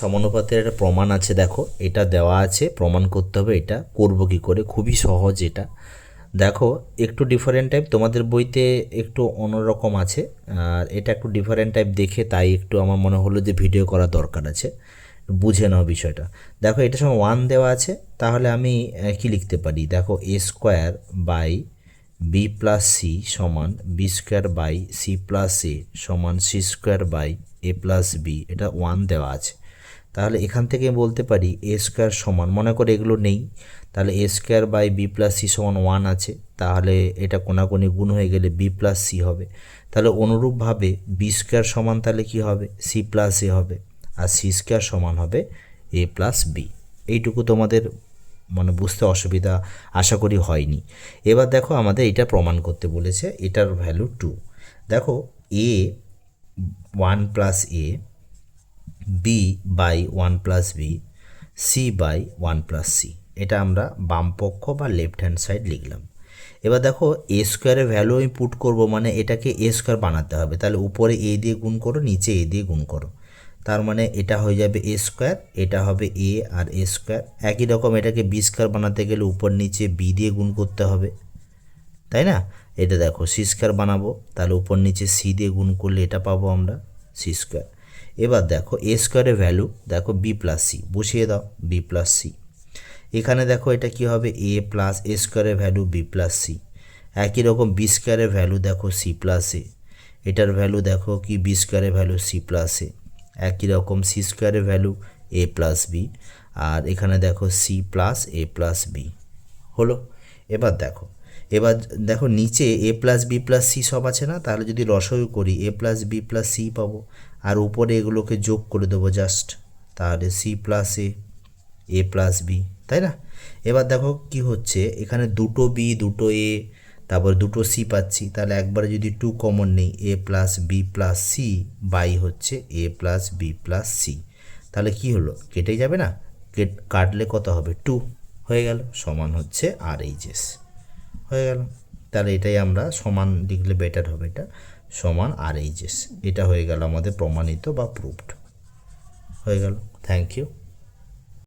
সমানুপাতের একটা প্রমাণ আছে, দেখো এটা দেওয়া আছে, প্রমাণ করতে হবে। এটা করব কি করে, খুবই সহজ এটা। দেখো একটু ডিফারেন্ট টাইপ, তোমাদের বইতে একটু অন্যরকম আছে, আর এটা একটু ডিফারেন্ট টাইপ দেখে তাই একটু আমার মনে হলো যে ভিডিও করা দরকার আছে, বুঝে নাও বিষয়টা। দেখো এটা সময় 1 দেওয়া আছে, তাহলে আমি কি লিখতে পারি, দেখো A square by B plus C সমান B square by C plus A সমান C square by A plus B, এটা 1 দেওয়া আছে। তাহলে এখান থেকে বলতে পারি এ স্কোয়ার সমান, মনে করে এগুলো নেই, তাহলে A square by B plus C সমান 1 আছে, তাহলে এটা কোনাকুনি গুণ হয়ে গেলে বি প্লাস সি হবে। তাহলে অনুরূপভাবে বি স্কোয়ার সমান তাহলে কি হবে, সি প্লাস এ হবে, আর সি স্কোয়ার সমান হবে এ প্লাস বি। এইটুকু তোমাদের মানে বুঝতে অসুবিধা আশা করি হয়নি। এবার দেখো আমাদের এটা প্রমাণ করতে বলেছে, এটার ভ্যালু 2। দেখো A 1 plus A, B by 1 plus B, C by 1 plus C, এটা আমরা বাম পক্ষ বা লেফট হ্যান্ড সাইড লিখলাম। এবার দেখো এ স্কোয়ারের ভ্যালু আমি পুট করব, মানে এটাকে এ স্কোয়ার বানাতে হবে, তাহলে উপরে এ দিয়ে গুণ করো, নিচে এ দিয়ে গুণ করো, তার মানে এটা হয়ে যাবে এ স্কোয়ার, এটা হবে এ আর এ স্কোয়ার। একই রকম এটাকে বি স্কোয়ার বানাতে গেলে উপর নিচে বি দিয়ে গুণ করতে হবে, তাই না? এটা দেখো সি স্কোয়ার বানাবো, তাহলে উপর নিচে সি দিয়ে গুণ করলে এটা পাবো আমরা সি স্কোয়ার। এবার দেখো এ স্কোয়ারের ভ্যালু দেখো বি প্লাস সি, বসিয়ে দাও বি প্লাস সি। এখানে দেখো এটা কি হবে, এ প্লাস এ স্কোয়ারের ভ্যালু বি প্লাস সি। একই রকম বি স্কোয়ারের ভ্যালু দেখো সি প্লাস এ, এটার ভ্যালু দেখো কি বি স্কোয়ারের ভ্যালু সি প্লাস এ। একই রকম সি স্কোয়ারের ভ্যালু এ প্লাস বি, আর এখানে দেখো সি প্লাস এ প্লাস বি হলো। এবার দেখো নিচে এ প্লাস বি প্লাস সি সব আছে না, তাহলে যদি রসগু করি এ প্লাস বি প্লাস সি পাবো, আর উপরে এগুলোকে যোগ করে দেবো জাস্ট, তাহলে সি প্লাস এ প্লাস বি, তাই না? এবার দেখো কি হচ্ছে, এখানে দুটো বি দুটো এ তারপর দুটো সি পাচ্ছি, তাহলে একবারে যদি 2 কমন নেই, A plus B plus C by হচ্ছে A plus B plus C, তাহলে কি হলো, কেটে যাবে না, কাটলে কত হবে 2 হয়ে গেল, সমান হচ্ছে আর এইচএস হয়ে গেল। তাহলে এটাই আমরা সমান লিখলে বেটার হবে, এটা সমান আর এইচএস, এটা হয়ে গেল আমাদের প্রমাণিত বা প্রুভড হয়ে গেল। Thank you.